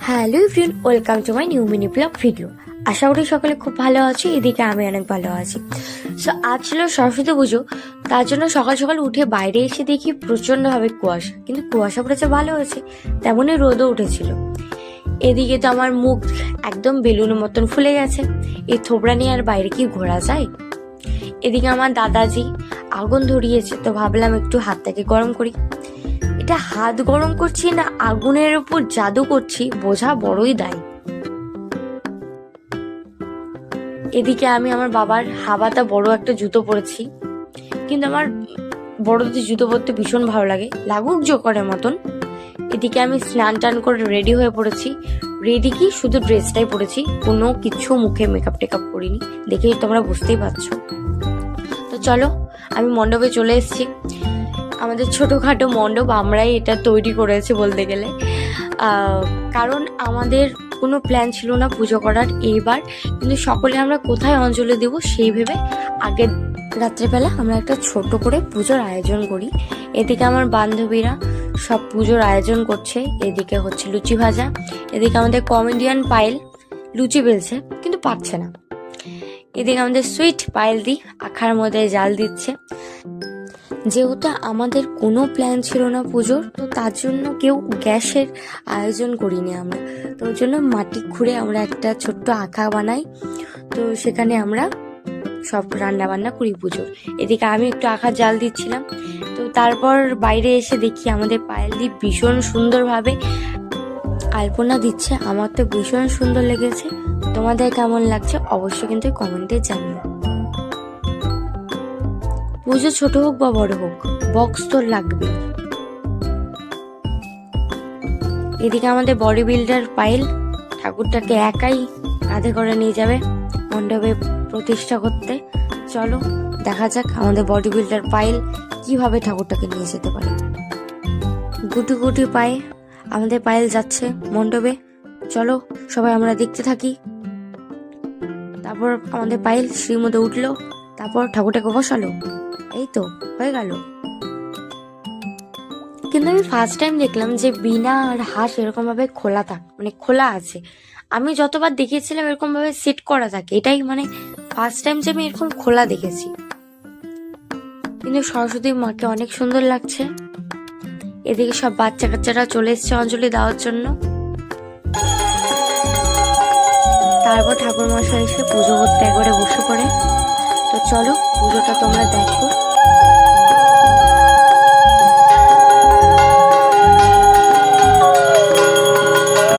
Hello everyone, welcome to my new mini blog video. আশা করি সকলে খুব ভালো আছো, এদিকে আমি অনেক ভালো আছি। সো আজ ছিল সরস্বতী পুজো, তার জন্য সকাল সকাল উঠে বাইরে এসে দেখি প্রচণ্ডভাবে কুয়াশা, কিন্তু কুয়াশা পড়েছে ভালো হয়েছে, তেমনই রোদও উঠেছিল। এদিকে তো আমার মুখ একদম বেলুনের মতন ফুলে গেছে, এই থোবড়া নিয়ে আর বাইরে কি ঘোরা যায়। এদিকে আমার দাদাজি আগুন ধরিয়েছে, তো ভাবলাম একটু হাতটাকে গরম করি। এটা হাত গরম করছি না আগুনের উপর জাদু করছি বোঝা বড়ই দায়। এদিকে আমি আমার বাবার হাবাতা বড় একটা জুতো পরেছি, কিন্তু আমার বড়দের জুতো পরতে ভীষণ ভালো লাগে, লাগুক জোকরের মতন। এদিকে আমি স্নান টান করে রেডি হয়ে পড়েছি। রেডি কি, শুধু ড্রেসটাই পরেছি, কোনো কিছু মুখে মেকআপ টেকআপ করিনি, দেখেই তোমরা বুঝতেই পারছো। তো চলো, আমি মণ্ডপে চলে এসেছি। আমাদের ছোটোখাটো মণ্ডপ আমরাই এটা তৈরি করেছি বলতে গেলে, কারণ আমাদের কোনো প্ল্যান ছিল না পুজো করার এইবার, কিন্তু সকলে আমরা কোথায় অঞ্জলি দেব সেই ভেবে আগের রাত্রেবেলা আমরা একটা ছোট করে পুজোর আয়োজন করি। এদিকে আমার বান্ধবীরা সব পুজোর আয়োজন করছে, এদিকে হচ্ছে লুচি ভাজা, এদিকে আমাদের কমেডিয়ান পায়েল লুচি বেলছে কিন্তু পাচ্ছে না, এদিকে আমাদের সুইট পায়েল দি আখার মধ্যে জাল দিচ্ছে। যেহেতু আমাদের কোনো প্ল্যান ছিল না পুজোর, তো তার জন্য কেউ গ্যাসের আয়োজন করিনি আমরা, তো ওই জন্য মাটি খুঁড়ে আমরা একটা ছোট্ট আঁকা বানাই, তো সেখানে আমরা সব রান্না বান্না করি পুজোর। এদিকে আমি একটু আঁকার জাল দিচ্ছিলাম, তো তারপর বাইরে এসে দেখি আমাদের পায়েল দি ভীষণ সুন্দরভাবে আলপনা দিচ্ছে, আমার তো ভীষণ সুন্দর লেগেছে। তোমাদের কেমন লাগছে অবশ্যই কিন্তু কমেন্টে জানিও। পুজো ছোট হোক বা বড় হোক, বক্স তো লাগবে। এদিকে আমাদের বডি বিল্ডার পায়েল ঠাকুরটাকে একাই কাঁধে করে নিয়ে যাবে মণ্ডপে প্রতিষ্ঠা করতে। চলো দেখা যাক আমাদের বডি বিল্ডার পায়েল কিভাবে ঠাকুরটাকে নিয়ে যেতে পারে। গুটি গুটি পায়ে আমাদের পায়েল যাচ্ছে মণ্ডপে, চলো সবাই আমরা দেখতে থাকি। তারপর আমাদের পায়েল সিঁড়ির মধ্যে উঠলো, তারপর ঠাকুরটাকে বসালো, এই তো হয়ে গেল। কিন্তু আমি ফার্স্ট টাইম দেখলাম যে বিনা আর হাঁস এরকম ভাবে খোলা খোলা আছে। আমি যতবার দেখেছিলাম এরকম ভাবে সেট করা থাকে, এটাই ফার্স্ট টাইম যে আমি এরকম খোলা দেখেছি। কিন্তু সরস্বতী মাকে অনেক সুন্দর লাগছে। এদিকে সব বাচ্চা কাচ্চারা চলে এসছে অঞ্জলি দেওয়ার জন্য। তারপর ঠাকুর মশাই এসে পুজো করতে একবারে বসে পড়ে। তো চলো পুজোটা তোমরা দেখো।